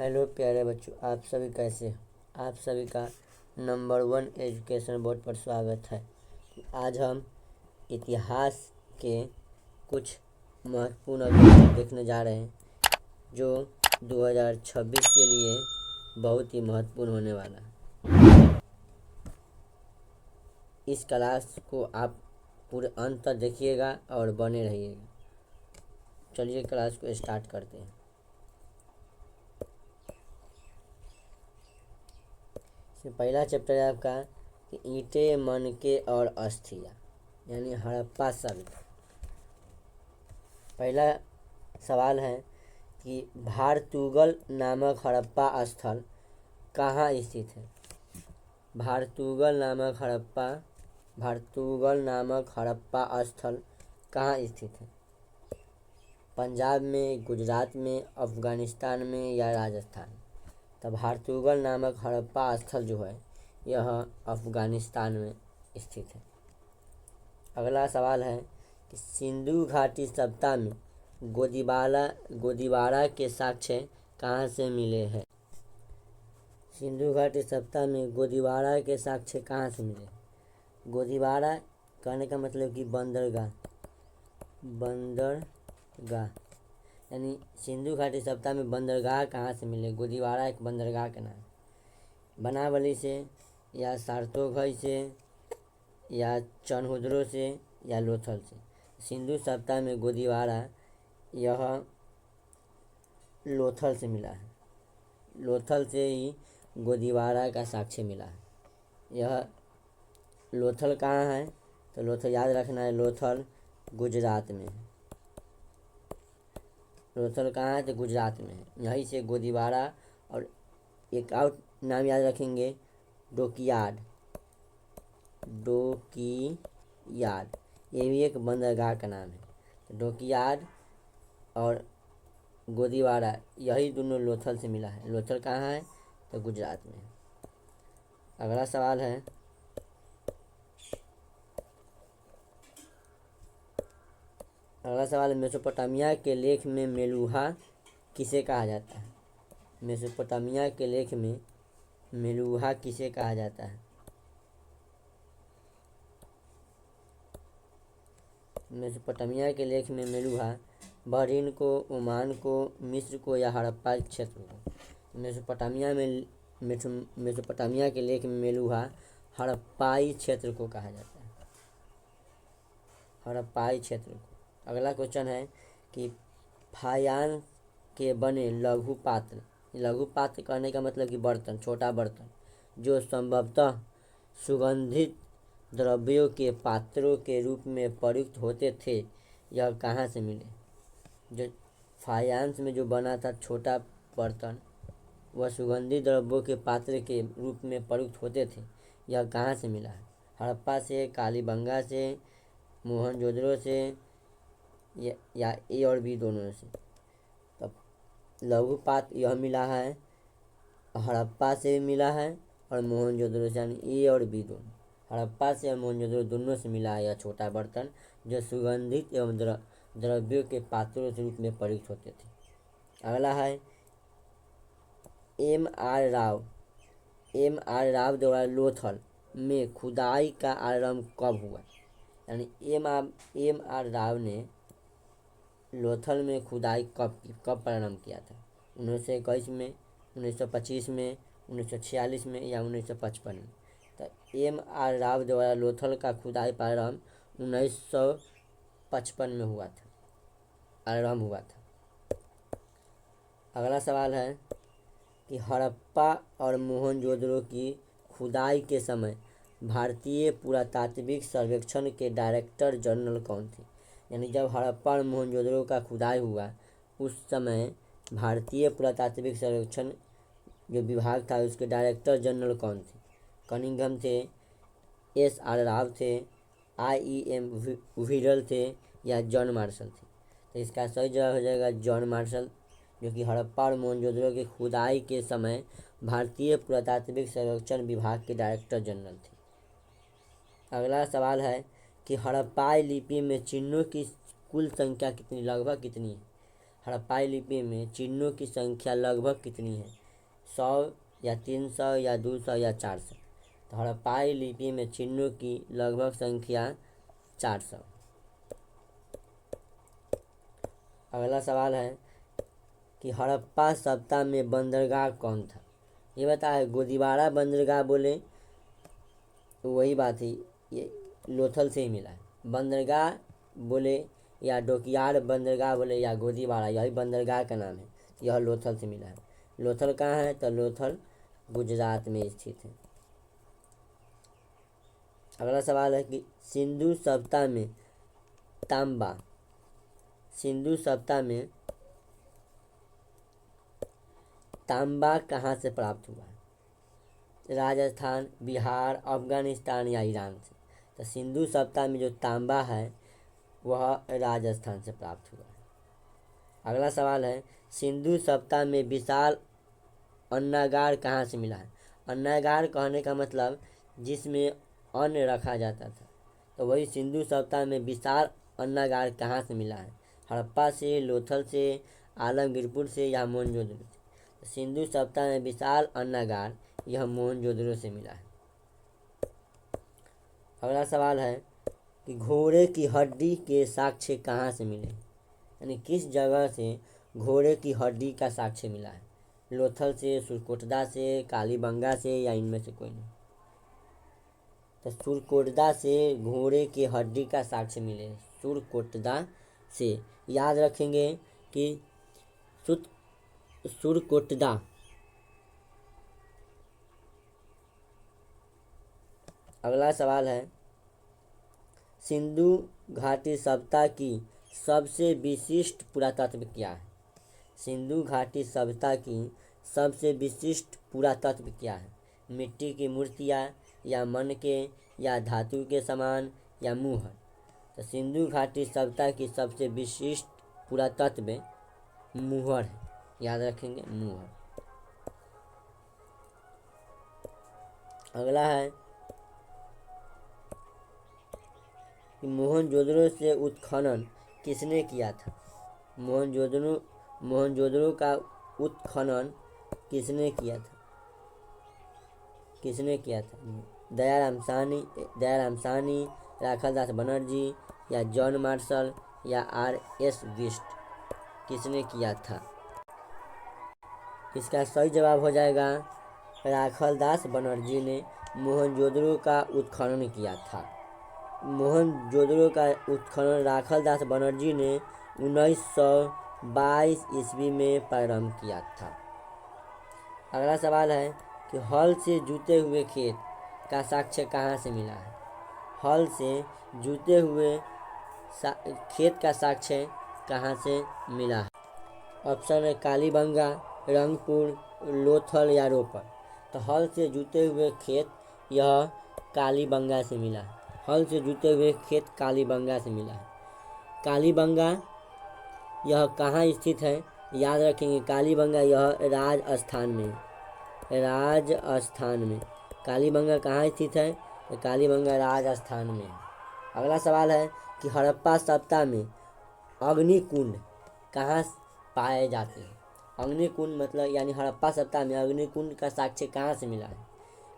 Hello प्यारे बच्चों, आप सभी कैसे हैं? आप सभी का नंबर 1 एजुकेशन बोर्ड पर स्वागत है। आज हम इतिहास के कुछ महत्वपूर्ण ऑब्जेक्टिव देखने जा रहे हैं जो 2026 के लिए बहुत ही महत्वपूर्ण होने वाला है। इस क्लास को आप पूरे अंत तक देखिएगा और बने रहिएगा। चलिए क्लास को स्टार्ट करते हैं। पहला चैप्टर है आपका कि ईंटें, मनके और अस्थियाँ, यानी हड़प्पा सभ्यता। पहला सवाल है कि भारतुगल नामक हड़प्पा स्थल कहाँ स्थित है? भारतुगल नामक हड़प्पा स्थल कहाँ स्थित है? पंजाब में, गुजरात में, अफगानिस्तान में या राजस्थान? तो भारतुगल नामक हड़प्पा स्थल जो है यह अफगानिस्तान में स्थित है। अगला सवाल है कि सिंधु घाटी सभ्यता में गोदीबारा के साक्ष्य कहाँ से मिले हैं? सिंधु घाटी सभ्यता में गोदीबारा के साक्ष्य कहाँ से मिले? गोदीबारा कहने का मतलब कि बंदरगाह, यानी सिंधु घाटी सभ्यता में बंदरगाह कहाँ से मिले? गोदीबारा एक बंदरगाह का नाम। बनावली से या सारतोघई से या चनहुद्रो से या लोथल से? सिंधु सभ्यता में गोदीबारा यह लोथल से मिला है। लोथल से ही गोदीबारा का साक्ष्य मिला है। यह लोथल कहाँ है? तो लोथल याद रखना है, लोथल गुजरात में है। लोथल कहाँ है? तो गुजरात में है। यहीं से गोदीबारा, और एक और नाम याद रखेंगे, डोकियार्ड। ये भी एक बंदरगाह का नाम है। डोकियार्ड और गोदीबारा यही दोनों लोथल से मिला है। लोथल कहाँ है? तो गुजरात में है। अगला सवाल है मेसोपोटामिया के लेख में मेलुहा किसे कहा जाता है? मेसोपोटामिया के लेख में मेलुहा किसे कहा जाता है? मेसोपोटामिया के लेख में मेलुहा बहरीन को, ओमान को, मिस्र को या हड़प्पा क्षेत्र को? मेसोपोटामिया के लेख में मेलुहा हड़प्पाई क्षेत्र को कहा जाता है। हड़प्पाई क्षेत्र को। अगला क्वेश्चन है कि फायान के बने लघु पात्र कहने का मतलब कि बर्तन, छोटा बर्तन, जो संभवतः सुगंधित द्रव्यों के पात्रों के रूप में प्रयुक्त होते थे, यह कहाँ से मिले? जो फायांस में जो बना था छोटा बर्तन, वह सुगंधित द्रव्यों के पात्र के रूप में प्रयुक्त होते थे, यह कहाँ से मिला है? हड़प्पा से, कालीबंगा से, मोहनजोदड़ो से या ए और बी दोनों से? तब लघु पात्र यह मिला है, हड़प्पा से मिला है और मोहनजोदड़ो से, यानी ए और बी दोनों। हड़प्पा से और मोहनजोदड़ो दोनों से मिला है यह छोटा बर्तन, जो सुगंधित एवं द्रव्यों के पात्रों के रूप में प्रयुक्त होते थे। अगला है एम आर राव द्वारा लोथल में खुदाई का आरंभ कब हुआ? यानी एम आर राव ने लोथल में खुदाई कब प्रारंभ किया था? 1921 में, 1925 में, 1946 में या 1955 में? तो एम आर राव द्वारा लोथल का खुदाई प्रारंभ 1955 में हुआ था। अगला सवाल है कि हड़प्पा और मोहनजोदड़ो की खुदाई के समय भारतीय पुरातात्विक सर्वेक्षण के डायरेक्टर जनरल कौन थे? यानी जब हड़प्पा और मोहनजोदड़ो का खुदाई हुआ उस समय भारतीय पुरातात्विक सर्वेक्षण जो विभाग था उसके डायरेक्टर जनरल कौन थे? कनिंघम थे, एस आर राव थे, IEM व्हीरल थे या जॉन मार्शल थे? तो इसका सही जवाब हो जाएगा जॉन मार्शल, जो कि हड़प्पा और मोहनजोदड़ो की खुदाई के समय भारतीय पुरातात्विक सर्वेक्षण विभाग के डायरेक्टर जनरल थे। अगला सवाल है कि हड़प्पाई लिपि में चिन्हों की कुल संख्या लगभग कितनी है? हड़प्पाई लिपि में चिन्हों की संख्या लगभग कितनी है? 100 या 300 या 200 या 400? तो हड़प्पाई लिपि में चिन्हों की लगभग संख्या 400। अगला सवाल है कि हड़प्पा सभ्यता में बंदरगाह कौन था? ये बताया गोदीवारा बंदरगाह बोले तो वही बात ही, ये लोथल से ही मिला है। बंदरगाह बोले या डोकियार बंदरगाह बोले या गोदीवारा, यही बंदरगाह का नाम है। यह लोथल से मिला है। लोथल कहाँ है? तो लोथल गुजरात में स्थित है। अगला सवाल है कि सिंधु सभ्यता में तांबा कहाँ से प्राप्त हुआ? राजस्थान, बिहार, अफगानिस्तान या ईरान से? तो सिंधु सभ्यता में जो तांबा है वह राजस्थान से प्राप्त हुआ है। अगला सवाल है सिंधु सभ्यता में विशाल अन्नागार कहाँ से मिला है? अन्नागार कहने का मतलब जिसमें अन्न रखा जाता था, तो वही सिंधु सभ्यता में विशाल अन्नागार कहाँ से मिला है? हड़प्पा से, लोथल से, आलमगीरपुर से या मोहनजोदड़ो से? सिंधु सभ्यता में विशाल अन्नागार यह मोहनजोदड़ो से मिला है। अगला सवाल है कि घोड़े की हड्डी के साक्ष्य कहाँ से मिले? यानी किस जगह से घोड़े की हड्डी का साक्ष्य मिला है? लोथल से, सुरकोटदा से, कालीबंगा से या इनमें से कोई नहीं? तो सुरकोटदा से घोड़े की हड्डी का साक्ष्य मिले, सुरकोटदा से। याद रखेंगे कि सुरकोटदा। अगला सवाल है सिंधु घाटी सभ्यता की सबसे विशिष्ट पुरातत्व क्या है? सिंधु घाटी सभ्यता की सबसे विशिष्ट पुरातत्व क्या है? मिट्टी की मूर्तियाँ या मनके या धातु के सामान या मुहर? तो सिंधु घाटी सभ्यता की सबसे विशिष्ट पुरातत्व मुहर है। याद रखेंगे, मुहर। अगला है कि मोहनजोदड़ो से उत्खनन किसने किया था? मोहनजोदड़ो का उत्खनन किसने किया था? दयाराम साहनी, राखालदास बनर्जी या जॉन मार्शल या R.S. गिस्ट? किसने किया था? इसका सही जवाब हो जाएगा राखालदास बनर्जी ने मोहनजोदड़ो का उत्खनन किया था। मोहनजोदड़ो का उत्खनन राखालदास बनर्जी ने 1922 ईस्वी में प्रारंभ किया था। अगला सवाल है कि हल से जुते हुए खेत का साक्ष्य कहाँ से मिला है? हल से जुते हुए खेत का साक्ष्य कहाँ से मिला है? ऑप्शन है कालीबंगा, रंगपुर, लोथल या रोपर। तो हल से जुते हुए खेत यह कालीबंगा से मिला है। हल से जुते हुए खेत कालीबंगा से मिला है। कालीबंगा यह कहाँ स्थित है? याद रखेंगे, कालीबंगा यह राजस्थान में। कालीबंगा कहाँ स्थित है? तो कालीबंगा राजस्थान में है। अगला सवाल है कि हड़प्पा सभ्यता में अग्निकुंड कहाँ पाए जाते हैं? अग्निकुंड मतलब यानी हड़प्पा सभ्यता में अग्निकुंड का साक्ष्य कहाँ से मिला है?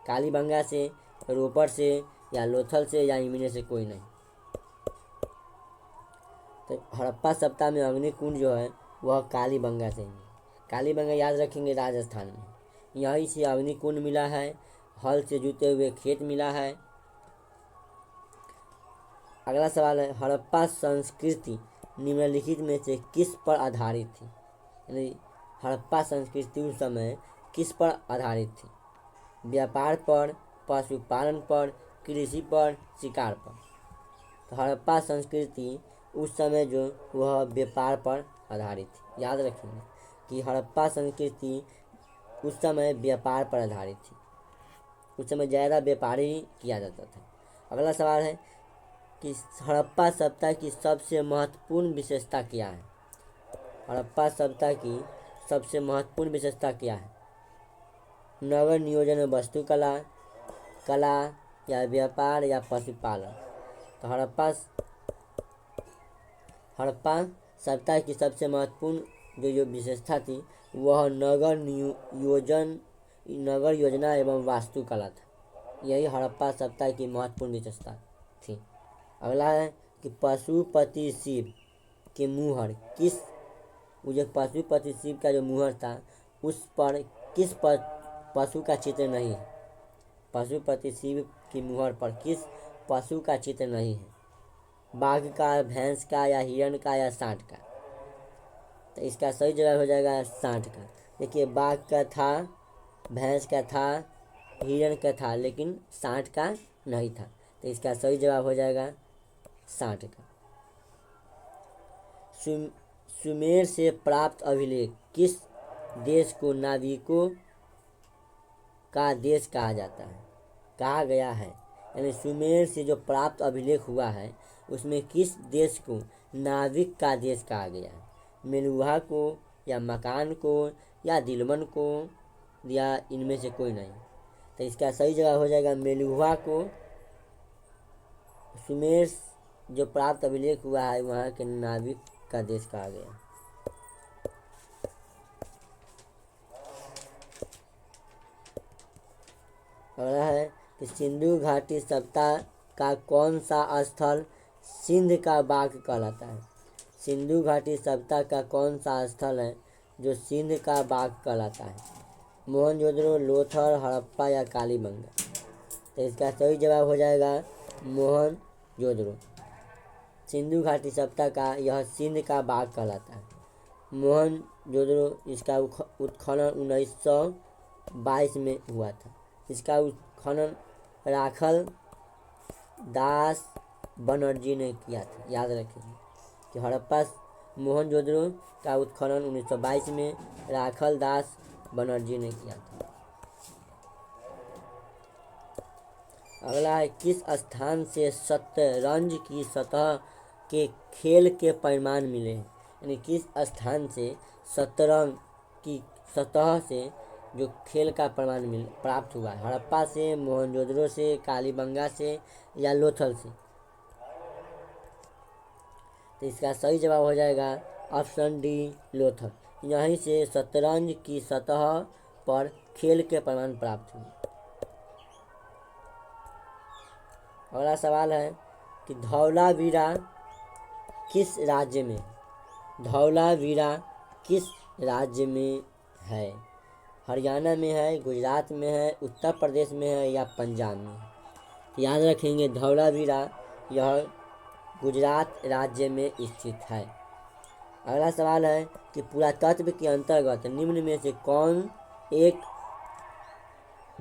कालीबंगा से, रोपर से या लोथल से या इनमें से कोई नहीं? तो हड़प्पा सभ्यता में अग्निकुंड जो है वह कालीबंगा से ही है। कालीबंगा याद रखेंगे राजस्थान में। यहीं से अग्निकुंड मिला है, हल से जुते हुए खेत मिला है। अगला सवाल है हड़प्पा संस्कृति निम्नलिखित में से किस पर आधारित थी? यानी हड़प्पा संस्कृति उस समय किस पर आधारित थी? व्यापार पर, पशुपालन पर, कृषि पर, शिकार पर? तो हड़प्पा संस्कृति उस समय जो वह व्यापार पर आधारित थी। याद रखेंगे कि हड़प्पा संस्कृति उस समय व्यापार पर आधारित थी। उस समय ज़्यादा व्यापार ही किया जाता था। अगला सवाल है कि हड़प्पा सभ्यता की सबसे महत्वपूर्ण विशेषता क्या है? हड़प्पा सभ्यता की सबसे महत्वपूर्ण विशेषता क्या है? नगर नियोजन में वास्तुकला, कला या व्यापार या पशुपालन? तो हड़प्पा सभ्यता की सबसे महत्वपूर्ण जो विशेषता थी वह नगर योजना एवं वास्तुकला था। यही हड़प्पा सभ्यता की महत्वपूर्ण विशेषता थी। अगला है कि पशुपति शिव के मुहर किस वो जो पशुपति शिव का जो मुहर था उस पर किस पशु का चित्र नहीं है। पशुपति शिव की मुहर पर किस पशु का चित्र नहीं है। बाघ का, भैंस का, या हिरण का, या सांड का। तो इसका सही जवाब हो जाएगा सांड का। देखिए बाघ का था, भैंस का था, हिरण का था, लेकिन सांड का नहीं था। तो इसका सही जवाब हो जाएगा सांड का। सुमेर से प्राप्त अभिलेख किस देश को नाविकों का देश कहा जाता है, कहा गया है। यानी सुमेर से जो प्राप्त अभिलेख हुआ है उसमें किस देश को नाविक का देश कहा गया है। मेलुहा को, या मकान को, या दिलमन को, या इनमें से कोई नहीं। तो इसका सही जवाब हो जाएगा मेलुहा को। सुमेर जो प्राप्त अभिलेख हुआ है वहाँ के नाविक का देश कहा गया। अगला है कि सिंधु घाटी सभ्यता का कौन सा स्थल सिंध का बाग कहलाता है। सिंधु घाटी सभ्यता का कौन सा स्थल है जो सिंध का बाग कहलाता है। मोहनजोदड़ो, लोथल, हड़प्पा, या कालीबंगा। तो इसका सही जवाब हो जाएगा मोहनजोदड़ो। सिंधु घाटी सभ्यता का यह सिंध का बाग कहलाता है। मोहनजोदड़ो इसका उत्खनन 1922 में हुआ था। इसका उत्खनन राखल दास बनर्जी ने किया था। याद रखिए कि हड़प्पा मोहनजोदड़ो का उत्खनन 1922 में राखल दास बनर्जी ने किया था। अगला है किस स्थान से शतरंज की सतह के खेल के परिमाण मिले हैं। यानी किस स्थान से शतरंज की सतह से जो खेल का परिमाण प्राप्त हुआ है। हड़प्पा से, मोहनजोदड़ो से, कालीबंगा से, या लोथल से। तो इसका सही जवाब हो जाएगा ऑप्शन डी लोथल। यहीं से शतरंज की सतह पर खेल के परिमाण प्राप्त हुए। अगला सवाल है कि धौलावीरा किस राज्य में, धौलावीरा किस राज्य में है। हरियाणा में है, गुजरात में है, उत्तर प्रदेश में है, या पंजाब में है। याद रखेंगे धौलावीरा यह गुजरात राज्य में स्थित है। अगला सवाल है कि पुरातत्व के अंतर्गत निम्न में से कौन एक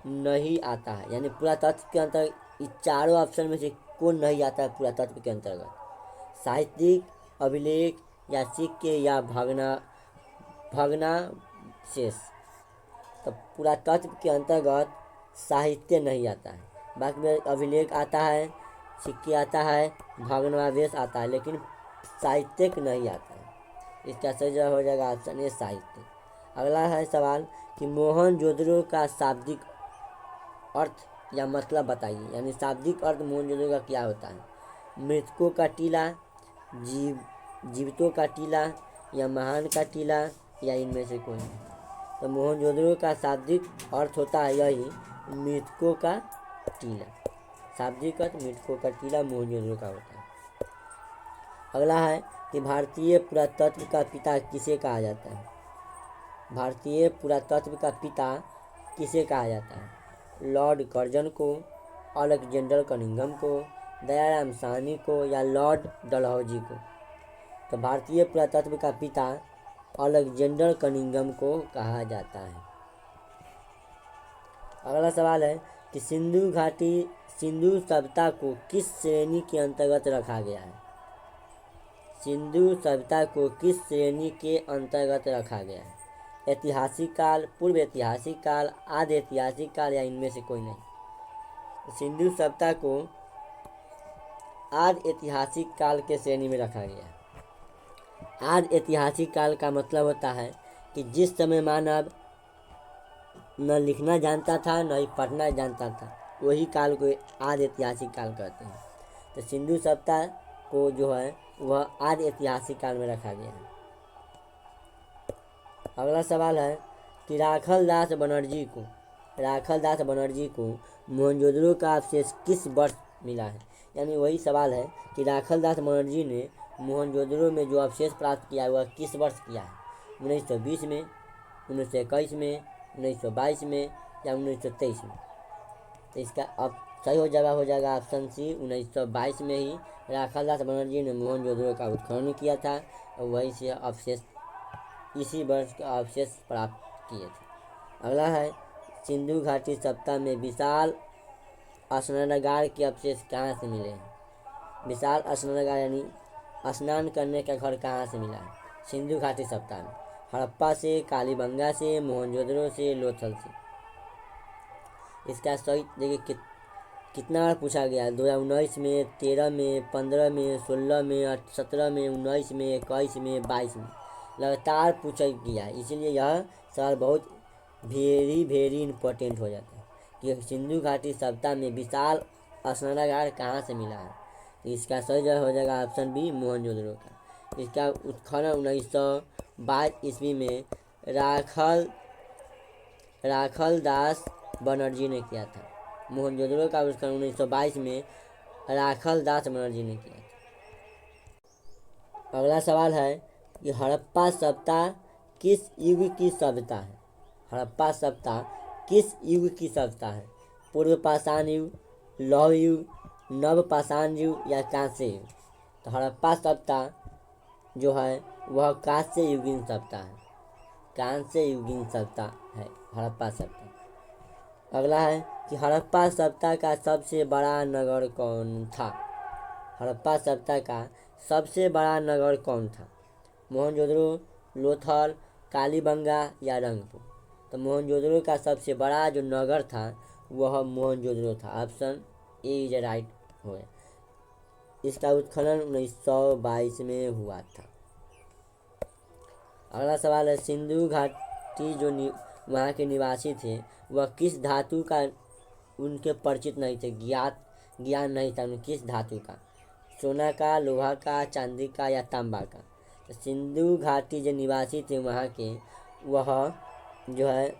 नहीं आता है। यानी पुरातत्व के अंतर्गत इस चारों ऑप्शन में से कौन नहीं आता है पुरातत्व के अंतर्गत। साहित्यिक, अभिलेख, या सिक्के, या भग्नावशेष। तो पुरातत्व के अंतर्गत साहित्य नहीं आता है। बाकी में अभिलेख आता है, सिक्के आता है, भग्नावशेष आता है, लेकिन साहित्यिक नहीं आता है। इसका सही जवाब हो जाएगा ऑप्शन ए साहित्य। अगला है सवाल कि मोहनजोदड़ो का शाब्दिक अर्थ या मतलब बताइए। यानी शाब्दिक अर्थ मोहनजोदड़ो का क्या होता है। मृतकों का टीला, जीवितों का टीला, या महान का टीला, या इनमें से कोई। तो मोहनजोदड़ो का शाब्दिक अर्थ होता है यही मृतकों का टीला। शाब्दिक अर्थ मृतकों का टीला मोहनजोदड़ो का होता है। अगला है कि भारतीय पुरातत्व का पिता किसे कहा जाता है। भारतीय पुरातत्व का पिता किसे कहा जाता है। लॉर्ड कर्जन को, अलेक्जेंडर कनिंघम को, दयाराम साहनी को, या लॉर्ड डलहौजी को। तो भारतीय पुरातत्व का पिता अलेक्जेंडर कनिंघम को कहा जाता है। अगला सवाल है कि सिंधु सभ्यता को किस श्रेणी के अंतर्गत रखा गया है। सिंधु सभ्यता को किस श्रेणी के अंतर्गत रखा गया है। ऐतिहासिक काल, पूर्व ऐतिहासिक काल, आधि ऐतिहासिक काल, या इनमें से कोई नहीं। सिंधु सभ्यता को आधि ऐतिहासिक काल के श्रेणी में रखा गया है। आधि ऐतिहासिक काल का मतलब होता है कि जिस समय मानव न लिखना जानता था न ही पढ़ना जानता था, वही काल को आधि ऐतिहासिक काल कहते हैं। तो सिंधु सभ्यता को जो है वह आधि ऐतिहासिक काल में रखा गया है। अगला सवाल है कि राखल दास बनर्जी को मोहनजोदड़ो का अवशेष किस वर्ष मिला है। यानी वही सवाल है कि राखल दास बनर्जी ने मोहनजोदड़ो में जो अवशेष प्राप्त किया है वह किस वर्ष किया है। 1920 में, 1921 में, 1922 में या 1923 में। तो इसका अब सही हो जाएगा ऑप्शन सी, 1922 में ही राखल दास बनर्जी ने मोहनजोदड़ो का उत्खनन किया था और वहीं से अवशेष इसी वर्ष का अवशेष प्राप्त किए थे। अगला है सिंधु घाटी सप्ताह में विशाल स्नानागार के अवशेष कहाँ से मिले हैं। विशाल स्नानागार यानी स्नान करने का घर कहाँ से मिला है। सिंधु घाटी सप्ताह में हड़प्पा से, कालीबंगा से, मोहनजोदड़ो से, लोथल से। इसका सही देखिए कितना बार पूछा गया है। 2019 में, 13 में, 15 में, 16 में, 17 में, 19 में, 21 में, 22 में लगातार पूछा गया है। इसीलिए यह सवाल बहुत वेरी इम्पोर्टेंट हो जाता है कि सिंधु घाटी सप्ताह में विशाल स्नानागार कहाँ से मिला है। तो इसका सही जवाब हो जाएगा ऑप्शन बी, मोहनजोदड़ो का। इसका उत्खनन 1922 ईस्वी में राखल दास बनर्जी ने किया था। मोहनजोदड़ो का उत्खनन 1922 में राखल दास बनर्जी ने किया था। अगला सवाल है कि हड़प्पा सभ्यता किस युग की सभ्यता है। हड़प्पा सभ्यता किस युग की सभ्यता है। पूर्व पाषाण युग, लौह युग, नव पाषाण युग या कांस्य युग। तो हड़प्पा सभ्यता जो है वह कांस्य युगीन सभ्यता है। कांस्य युगीन सभ्यता है हड़प्पा सभ्यता। अगला है कि हड़प्पा सभ्यता का सबसे बड़ा नगर कौन था। हड़प्पा सभ्यता का सबसे बड़ा नगर कौन था। मोहनजोदड़ो, लोथल, कालीबंगा या रंगपुर। तो मोहनजोदड़ो का सबसे बड़ा जो नगर था वह मोहनजोदड़ो था। ऑप्शन ए इज राइट हो। इसका उत्खनन 1922 में हुआ था। अगला सवाल है सिंधु घाटी जो वहाँ के निवासी थे वह किस धातु का उनके परिचित नहीं थे, ज्ञान नहीं था उन्हें किस धातु का। सोना का, लोहा का, चांदी का या तांबा का। तो सिंधु घाटी जो निवासी थे वहाँ के वह जो है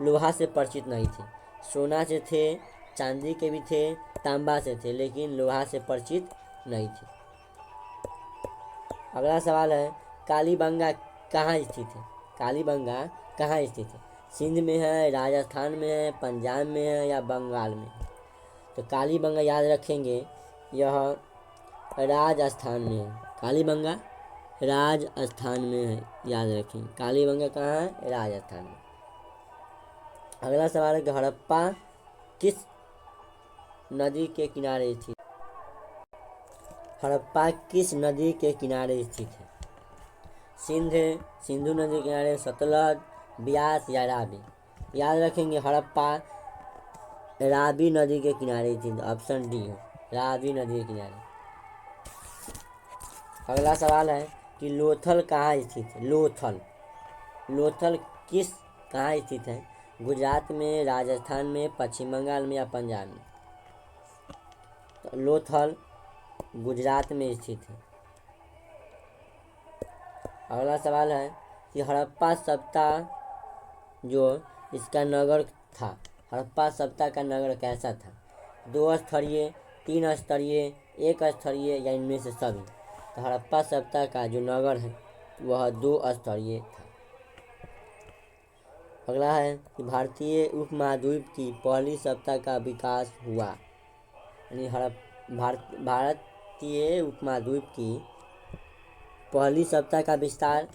लोहा से परिचित नहीं थे। सोना से थे, चांदी के भी थे, तांबा से थे, लेकिन लोहा से परिचित नहीं थे। अगला सवाल है कालीबंगा कहाँ स्थित है। कालीबंगा कहाँ स्थित है। सिंध में है, राजस्थान में है, पंजाब में है या बंगाल में है। तो कालीबंगा याद रखेंगे यह राजस्थान में है। कालीबंगा राजस्थान में है, याद रखेंगे। कालीबंगा कहाँ है, राजस्थान में। अगला सवाल है कि हड़प्पा किस नदी के किनारे स्थित। हड़प्पा किस नदी के किनारे स्थित है। सिंधु नदी के किनारे, सतलज, ब्यास या रावी। याद रखेंगे हड़प्पा रावी नदी के किनारे थी। ऑप्शन डी है, रावी नदी के किनारे। अगला सवाल है कि लोथल कहाँ स्थित है। लोथल कहाँ स्थित है। गुजरात में, राजस्थान में, पश्चिम बंगाल में या पंजाब में। तो लोथल गुजरात में स्थित है। अगला सवाल है कि हड़प्पा सभ्यता जो इसका नगर था, हड़प्पा सभ्यता का नगर कैसा था। 2 स्तरीय, 3 स्तरीय, 1 स्तरीय या इनमें से सभी। तो हड़प्पा सभ्यता का जो नगर है वह 2 स्तरीय था। अगला है कि भारतीय उपमहाद्वीप की पहली सभ्यता का विकास हुआ। यानी भारतीय उपमहाद्वीप की पहली सभ्यता का विस्तार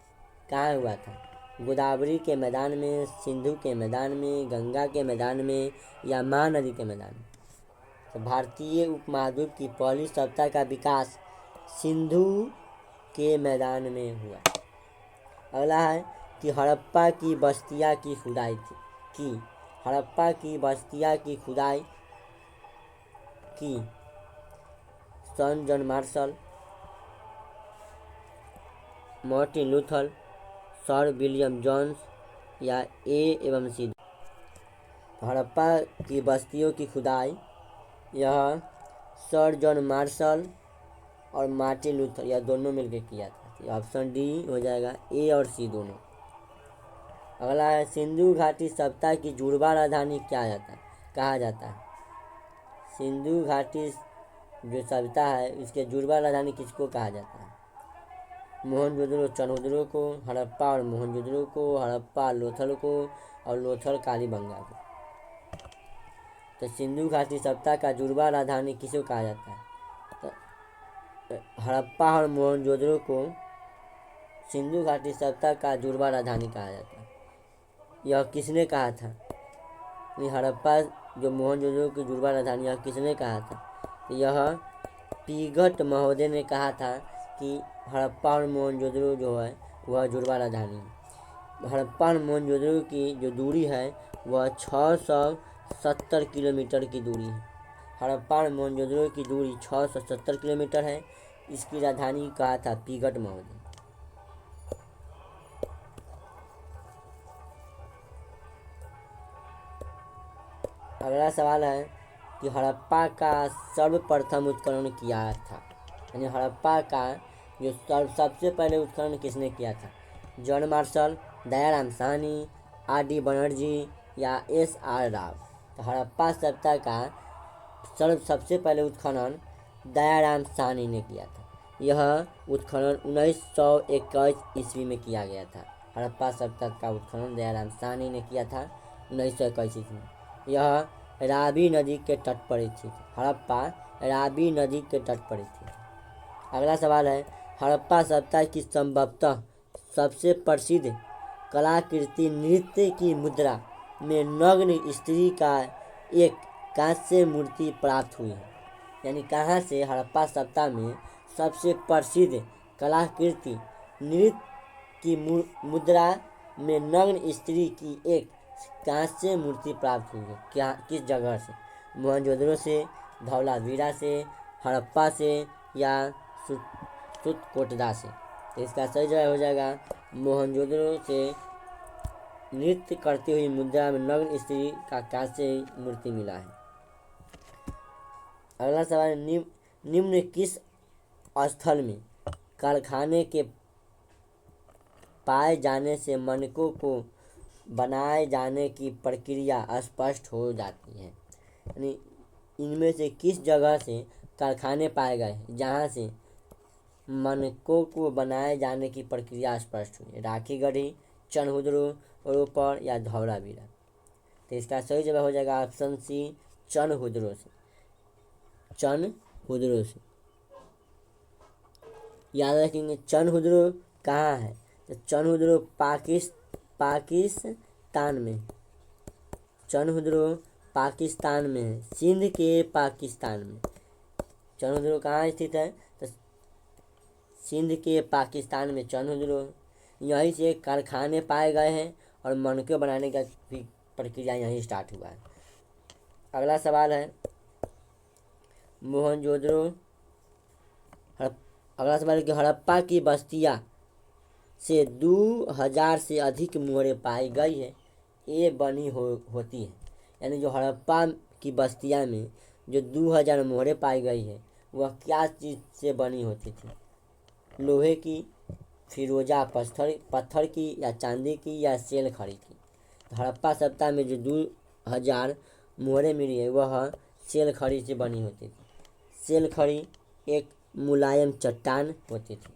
कहाँ हुआ था। गोदावरी के मैदान में, सिंधु के मैदान में, गंगा के मैदान में या महानदी के मैदान में। तो भारतीय उपमहाद्वीप की पहली सभ्यता का विकास सिंधु के मैदान में हुआ। अगला है कि हड़प्पा की बस्तियाँ की खुदाई की। हड़प्पा की बस्तियाँ की खुदाई की सन John Marshall, Martin Luther, sir William Jones या ए एवं सी। हड़प्पा की बस्तियों की खुदाई यह सर जॉन मार्शल और मार्टिन लूथर यह दोनों मिलकर किया था। ऑप्शन डी हो जाएगा, ए और सी दोनों। अगला है सिंधु घाटी सभ्यता की जुड़वा राजधानी क्या कहा जाता है। सिंधु घाटी जो सभ्यता है इसके जुड़वा राजधानी किसको कहा जाता है। मोहनजोदड़ो चनहुदड़ो को, हड़प्पा और मोहनजोदड़ो को, हड़प्पा लोथल को और लोथल कालीबंगा को। तो सिंधु घाटी सभ्यता का जुड़वा राजधानी किसको कहा जाता है। तो हड़प्पा और मोहनजोदड़ो को सिंधु घाटी सभ्यता का जुड़वा राजधानी कहा जाता है। यह किसने कहा था। हड़प्पा जो मोहनजोदड़ो की जुड़वा राजधानी यह किसने कहा था। तो यह पीघट महोदय ने कहा था कि हड़प्पा और मोहनजोदड़ो जो है वह जुड़वा राजधानी है। हड़प्पा और मोहनजोदड़ो की जो दूरी है वह 670 किलोमीटर की दूरी है। हड़प्पा और मोहनजोदड़ो की दूरी 670 किलोमीटर है। इसकी राजधानी कहा था पीघट महोदय। अगला सवाल है कि हड़प्पा का सर्वप्रथम उत्खनन किया था। यानी हड़प्पा का जो सबसे पहले उत्खनन किसने किया था। John Marshall, Dayaram Sahni, RD. Banerjee या एस.आर. राव। तो हड़प्पा सभ्यता का सबसे पहले उत्खनन दयाराम साहनी ने किया था। यह उत्खनन 1921 ईस्वी में किया गया था। हड़प्पा सभ्यता का उत्खनन दयाराम साहनी ने किया था 1921 ईस्वी में। यह रावी नदी के तट पर स्थित। हड़प्पा रावी नदी के तट पर स्थित। अगला सवाल है हड़प्पा सभ्यता की संभवतः सबसे प्रसिद्ध कलाकृति नृत्य की मुद्रा में नग्न स्त्री का एक कांस्य मूर्ति प्राप्त हुई है। यानी कहाँ से हड़प्पा सभ्यता में सबसे प्रसिद्ध कलाकृति नृत्य की मुद्रा में नग्न स्त्री की एक कांस्य मूर्ति प्राप्त हुई है। क्या किस जगह से। मोहनजोदड़ो से, धौलावीरा से, हड़प्पा से या सुतकोटदा से। तो इसका सही जवाब हो जाएगा मोहनजोदड़ो से नृत्य करती हुई मुद्रा में नग्न स्त्री का कांस्य मूर्ति मिला है। अगला सवाल निम्न किस स्थल में कारखाने के पाए जाने से मानकों को बनाए जाने की प्रक्रिया स्पष्ट हो जाती है। यानी इनमें से किस जगह से कारखाने पाए गए जहाँ से मानकों को बनाए जाने की प्रक्रिया स्पष्ट हुई। राखीगढ़ी, चनहुदड़ो, रोपड़ या धौलावीरा। तो इसका सही जवाब हो जाएगा ऑप्शन सी चनहुदड़ो से। चनहुदड़ो से याद रखेंगे। चनहुदड़ो कहाँ है। तो चनहुदड़ो पाकिस्तान में। चनहुदड़ो पाकिस्तान में है, सिंध के पाकिस्तान में। चनहुदड़ो कहाँ स्थित है। तो सिंध के पाकिस्तान में चनहुदड़ो। यहीं से कारखाने पाए गए हैं और मनके बनाने का भी प्रक्रिया यहीं स्टार्ट हुआ है। अगला सवाल है मोहनजोदड़ो अगला सवाल है कि हड़प्पा की बस्तियाँ से 2000 से अधिक मोहरें पाई गई है। ये बनी होती है। यानी जो हड़प्पा की बस्तियाँ में जो 2000 मोहरें पाई गई है वह क्या चीज़ से बनी होती थी। लोहे की, फिरोजा पत्थर की या चांदी की या सेल खड़ी की। हड़प्पा सभ्यता में जो 2000 मोहरें मिली है वह सेल खड़ी से बनी होती थी। सेल खड़ी एक मुलायम चट्टान होती थी।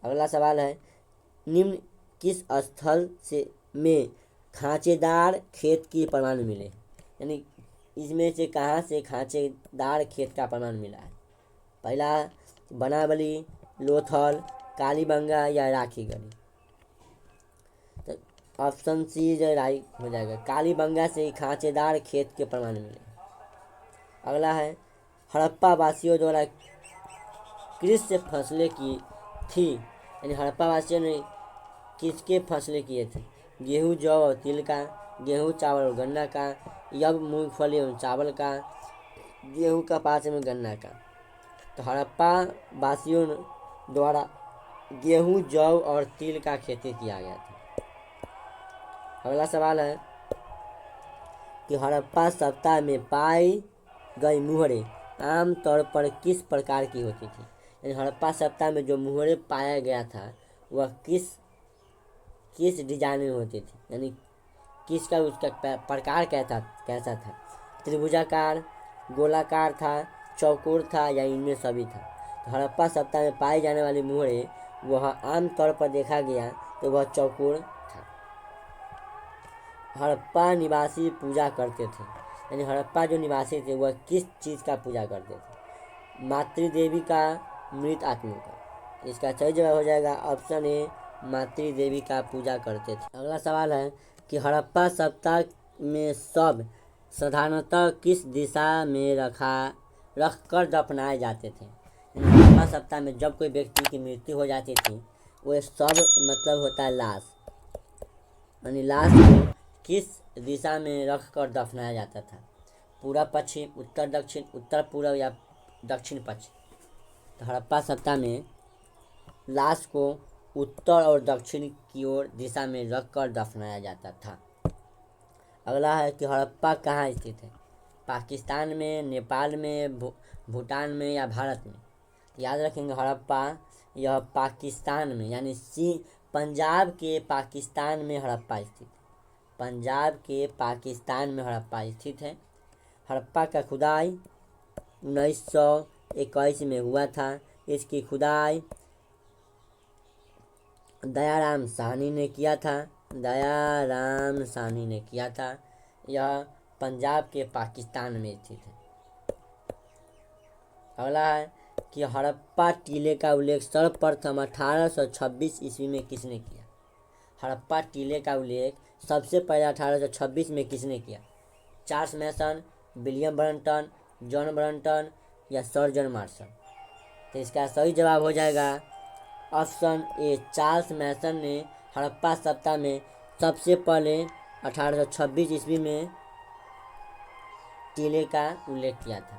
अगला सवाल है निम्न किस स्थल से में खांचेदार खेत की प्रमाण मिले। यानी इसमें से कहाँ से खांचेदार खेत का प्रमाण मिला है। पहला बनावली, लोथल, कालीबंगा या राखीगढ़ी। तो ऑप्शन सी जो राइट हो जाएगा। कालीबंगा से खांचेदार खेत के प्रमाण मिले। अगला है हड़प्पा वासियों द्वारा कृषि फसलें की थी। यानी हड़प्पा वासियों ने किसके फसलें किए थे। गेहूँ, जौ और तिल का, गेहूँ, चावल और गन्ना का, या मूंगफली एवं चावल का, गेहूँ, कपास एवं गन्ना का। तो हड़प्पा वासियों द्वारा गेहूँ, जौ और तिल का खेती किया गया था। अगला सवाल है कि हड़प्पा सभ्यता में पाई गई मुहरें आमतौर पर किस प्रकार की होती थी। यानी हड़प्पा सभ्यता में जो मुहरें पाया गया था वह किस किस डिजाइन में होती थी, यानी किसका उसका प्रकार कैसा था। त्रिभुजाकार, गोलाकार था, चौकोर था या इनमें सभी था। तो हड़प्पा सभ्यता में पाई जाने वाली मोहरे वह आमतौर पर देखा गया तो वह चौकोर था। हड़प्पा निवासी पूजा करते थे, यानी हड़प्पा जो निवासी थे वह किस चीज़ का पूजा करते थे, मातृदेवी का, मृत आत्मा का। इसका सही जवाब हो जाएगा ऑप्शन ए, मातृदेवी का पूजा करते थे। अगला सवाल है कि हड़प्पा सभ्यता में शव साधारणतः किस दिशा में रख कर दफनाए जाते थे। हड़प्पा सभ्यता में जब कोई व्यक्ति की मृत्यु हो जाती थी वो शव मतलब होता है लाश, यानी लाश को किस दिशा में रख कर दफनाया जाता था, पूरब पश्चिम, उत्तर दक्षिण, उत्तर पूर्व या दक्षिण पश्चिम। तो हड़प्पा सभ्यता में लाश को उत्तर और दक्षिण की ओर दिशा में रख कर दफनाया जाता था। अगला है कि हड़प्पा कहाँ स्थित है, पाकिस्तान में, नेपाल में, भूटान में या भारत में। याद रखेंगे हड़प्पा यह पाकिस्तान में, यानी पंजाब के पाकिस्तान में हड़प्पा स्थित है। पंजाब के पाकिस्तान में हड़प्पा स्थित है। हड़प्पा का खुदाई 1921 में हुआ था। इसकी खुदाई दयाराम साहनी ने किया था। दयाराम साहनी ने किया था। यह पंजाब के पाकिस्तान में स्थित है। अगला है कि हड़प्पा टीले का उल्लेख सर्वप्रथम 1826 ईस्वी में किसने किया। हड़प्पा टीले का उल्लेख सबसे पहले 1826 में किसने किया, चार्ल्स मैसन, विलियम ब्रंटन, जॉन ब्रंटन या सर जॉन मार्शल। तो इसका सही जवाब हो जाएगा ऑप्शन ए, चार्ल्स मैसन ने हड़प्पा सभ्यता में सबसे पहले 1826 ईस्वी में टीले का उल्लेख किया था।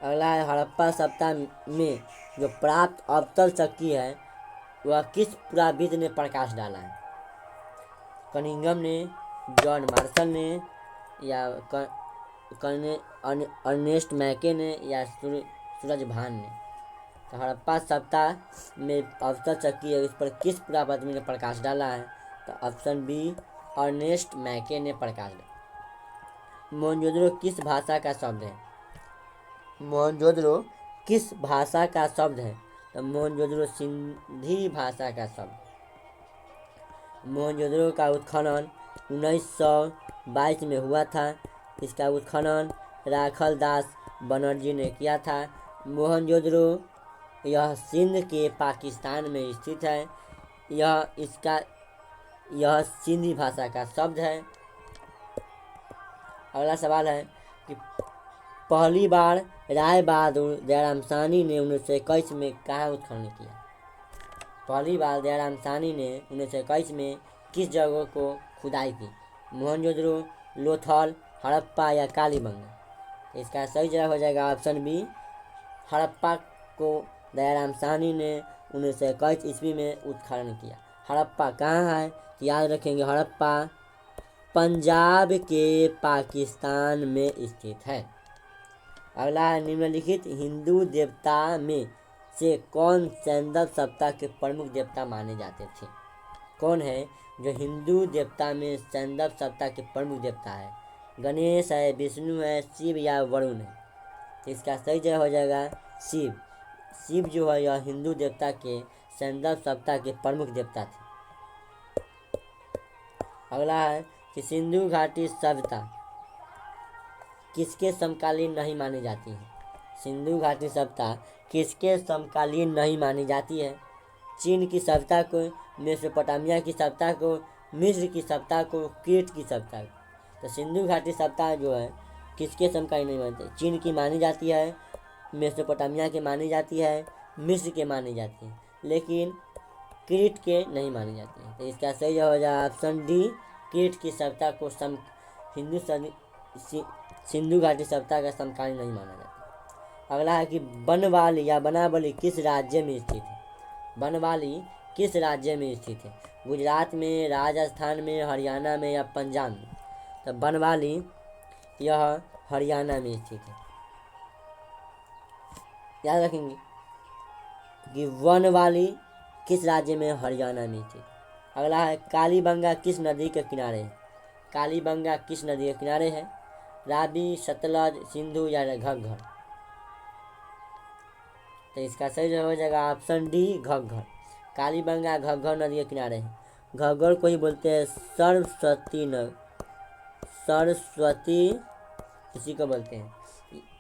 अगला है हड़प्पा सभ्यता में जो प्राप्त अवतल चक्की है वह किस पुराविद ने प्रकाश डाला है, कनिंघम ने, जॉन मार्शल ने या अर्नेस्ट मैके ने या सूरज भान ने। तो हड़प्पा सभ्यता में अवतल चक्की है, इस पर किस पुराविद ने प्रकाश डाला है, तो ऑप्शन बी, अर्नेस्ट मैके ने प्रकाश डाला। मोहनजोदड़ो किस भाषा का शब्द है, मोहनजोदड़ो किस भाषा का शब्द है, तो मोहनजोदड़ो सिंधी भाषा का शब्द। मोहनजोदड़ो का उत्खनन 1922 में हुआ था। इसका उत्खनन राखल दास बनर्जी ने किया था। मोहनजोदड़ो यह सिंध के पाकिस्तान में स्थित है। यह सिंधी भाषा का शब्द है। अगला सवाल है कि पहली बार राय बहादुर दयाराम साहनी ने 1921 में कहाँ उत्खनन किया। पहली बार दयाराम साहनी ने 1921 में किस जगह को खुदाई की, मोहनजोदड़ो, लोथल, हड़प्पा या कालीबंगा। इसका सही जवाब हो जाएगा ऑप्शन बी, हड़प्पा को दयाराम साहनी ने 1921 ईस्वी में उत्खनन किया। हड़प्पा कहाँ है, याद रखेंगे हड़प्पा पंजाब के पाकिस्तान में स्थित है। अगला है निम्नलिखित हिंदू देवता में से कौन सैंदव सभ्यता के प्रमुख देवता माने जाते थे। कौन है जो हिंदू देवता में सैंदव सभ्यता के प्रमुख देवता है, गणेश है, विष्णु है, शिव या वरुण है। तो इसका सही जवाब हो जाएगा शिव। शिव जो है यह हिंदू देवता के सैंदव सभ्यता के प्रमुख देवता थे। अगला है कि सिंधु घाटी सभ्यता किसके समकालीन नहीं मानी जाती है। सिंधु घाटी सभ्यता किसके समकालीन नहीं मानी जाती है, चीन की सभ्यता को, मेसोपोटामिया की सभ्यता को, मिस्र की सभ्यता को, क्रीट की सभ्यता को। तो सिंधु घाटी सभ्यता जो है किसके समकालीन नहीं मानते, चीन की मानी जाती है, मेसोपोटामिया की मानी जाती है, मिस्र के मानी जाती है, लेकिन क्रीट के नहीं मानी जाती है। तो इसका सही जवाब हो जाएगा ऑप्शन डी, क्रीट की सभ्यता को सिंधु घाटी सभ्यता का समकालीन नहीं माना जाता। अगला है कि बनवाली या बनावली किस राज्य में स्थित है। बनवाली किस राज्य में स्थित है, गुजरात में, राजस्थान में, हरियाणा में या पंजाब में। तो बनवाली यह हरियाणा में स्थित है। याद रखेंगे कि बनवाली किस राज्य में, हरियाणा में स्थित। अगला है कालीबंगा किस नदी के किनारे है? कालीबंगा किस नदी के किनारे है? रावी, सतलज, सिंधु या घग्गर? तो इसका सही जवाब हो जाएगा ऑप्शन डी, घग्गर। कालीबंगा घग्गर नदी के किनारे है। घग्गर को ही बोलते हैं सरस्वती सरस्वती इसी को बोलते हैं।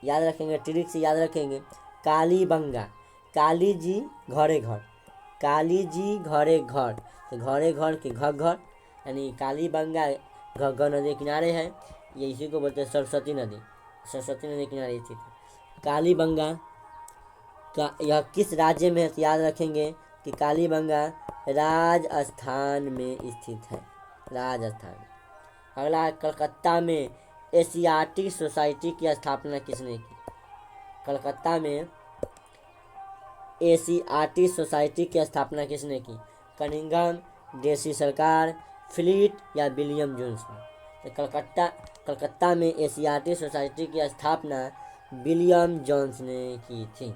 याद रखेंगे, ट्रिक से याद रखेंगे। कालीबंगा, काली जी घरे घर, काली जी घरे घर, तो घरे घर के घग्गर, यानी कालीबंगा घग्गर नदी के किनारे है। ये इसी को बोलते हैं सरस्वती नदी, सरस्वती नदी के किनारे स्थित है। कालीबंगा का यह किस राज्य में है? तो याद रखेंगे कि कालीबंगा राजस्थान में स्थित है, राजस्थान। अगला है कलकत्ता में एशियाटिक सोसाइटी की स्थापना किसने की? कलकत्ता में एशियाटिक सोसाइटी की स्थापना किसने की? कनिंघम, देसी सरकार, फ्लीट या विलियम जोन्स ने? तो कलकत्ता में एशियाटिक सोसाइटी की स्थापना विलियम जोन्स ने की थी।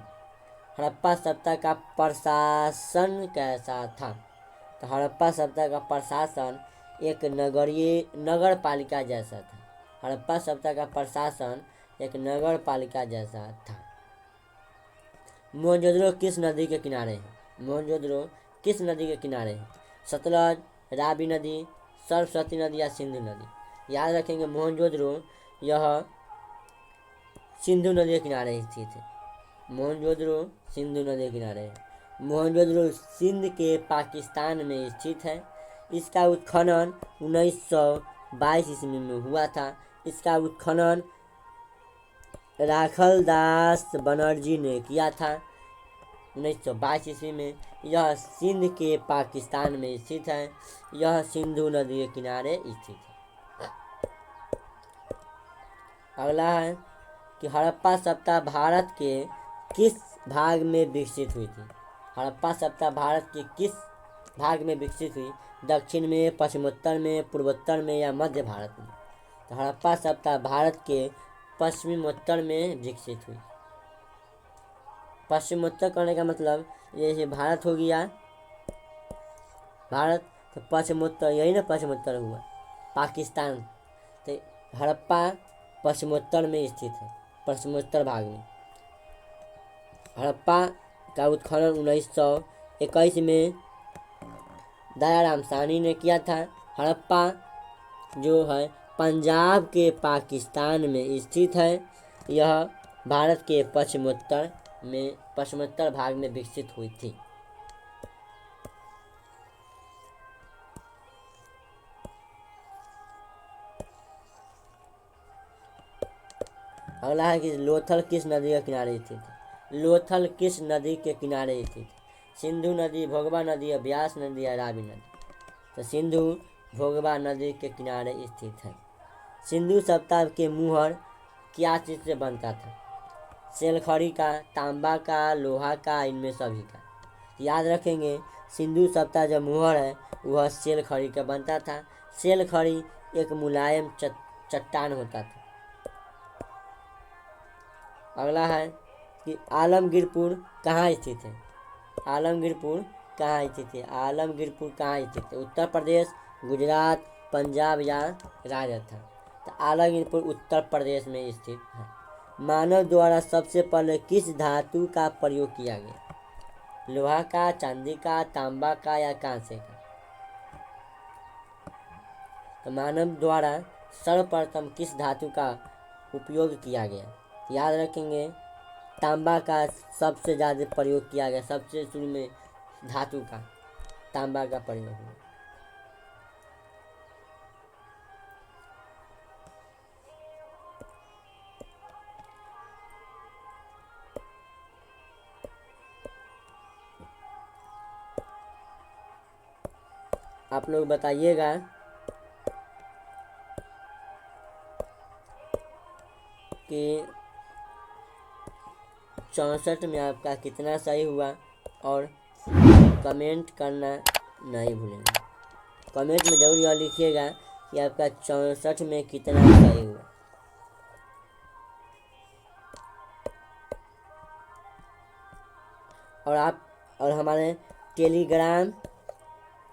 हड़प्पा सभ्यता का प्रशासन कैसा था? तो हड़प्पा सभ्यता का प्रशासन एक नगर पालिका जैसा था। हड़प्पा सभ्यता का प्रशासन एक नगर पालिका जैसा था। मोहनजोदड़ो किस नदी के किनारे है? मोहनजोदड़ो किस नदी के किनारे है? सतलज, रावी नदी, सरस्वती नदी या सिंधु नदी? याद रखेंगे मोहनजोदड़ो यह सिंधु नदी के किनारे स्थित है। मोहनजोदड़ो सिंधु नदी के किनारे है। मोहनजोदड़ो सिंध के पाकिस्तान में स्थित है। इसका उत्खनन 1922 ईस्वी में हुआ था। इसका उत्खनन राखलदास बनर्जी ने किया था 1922 ईस्वी में। यह सिंध के पाकिस्तान में स्थित है। यह सिंधु नदी के किनारे स्थित है। अगला है कि हड़प्पा सभ्यता भारत के किस भाग में विकसित हुई थी? हड़प्पा सभ्यता भारत के किस भाग में विकसित हुई? दक्षिण में, पश्चिमोत्तर में, पूर्वोत्तर में या मध्य भारत में? तो हड़प्पा सभ्यता भारत के पश्चिमोत्तर में विकसित हुई। पश्चिमोत्तर करने का मतलब जैसे भारत हो गया, भारत तो पश्चिमोत्तर, यही ना पश्चिमोत्तर हुआ पाकिस्तान। तो हड़प्पा पश्चिमोत्तर में स्थित है, पश्चिमोत्तर भाग में। हड़प्पा का उत्खनन 1921 में दयाराम साहनी ने किया था। हड़प्पा जो है पंजाब के पाकिस्तान में स्थित है। यह भारत के पश्चिमोत्तर भाग में विकसित हुई थी। अगला है कि लोथल किस नदी के किनारे स्थित है? लोथल किस नदी के किनारे स्थित है? सिंधु नदी, भोगवा नदी, ब्यास नदी या रावी नदी? तो सिंधु भोगवा नदी के किनारे स्थित है। सिंधु सभ्यता के मुहर क्या चीज से बनता था? सेलखड़ी का, तांबा का, लोहा का, इनमें सभी का? याद रखेंगे सिंधु सभ्यता जो मुहर है वह सेलखड़ी का बनता था। सेलखड़ी एक मुलायम चट्टान होता था। अगला है कि आलमगीरपुर कहाँ स्थित है? आलमगीरपुर कहाँ स्थित है? आलमगीरपुर कहाँ स्थित है? उत्तर प्रदेश, गुजरात, पंजाब या राजस्थान? तो आलमगीरपुर उत्तर प्रदेश में स्थित है। मानव द्वारा सबसे पहले किस धातु का प्रयोग किया गया? लोहा का, चांदी का, तांबा का या कांसे का? तो मानव द्वारा सर्वप्रथम किस धातु का उपयोग किया गया? याद रखेंगे तांबा का सबसे ज़्यादा प्रयोग किया गया। सबसे शुरू में धातु का तांबा का प्रयोग हुआ। आप लोग बताइएगा कि 64 में आपका कितना सही हुआ, और कमेंट करना नहीं भूलेंगे। कमेंट में जरूर यह लिखिएगा कि आपका 64 में कितना सही हुआ। और हमारे टेलीग्राम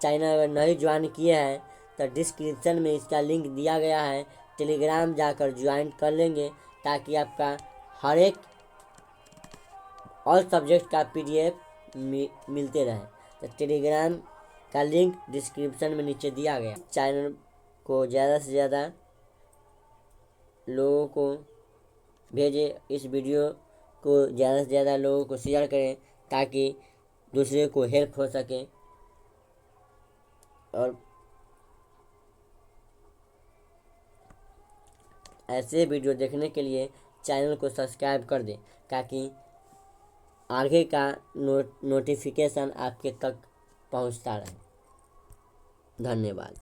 चैनल अगर नहीं ज्वाइन किए हैं तो डिस्क्रिप्शन में इसका लिंक दिया गया है, टेलीग्राम जाकर ज्वाइन कर लेंगे ताकि आपका हर एक ऑल सब्जेक्ट का PDF मिलते रहे। तो टेलीग्राम का लिंक डिस्क्रिप्शन में नीचे दिया गया। चैनल को ज़्यादा से ज़्यादा लोगों को भेजें, इस वीडियो को ज़्यादा से ज़्यादा लोगों को शेयर करें ताकि दूसरे को हेल्प हो सके। और ऐसे वीडियो देखने के लिए चैनल को सब्सक्राइब कर दें ताकि आगे का नोटिफिकेशन आपके तक पहुंचता रहे। धन्यवाद।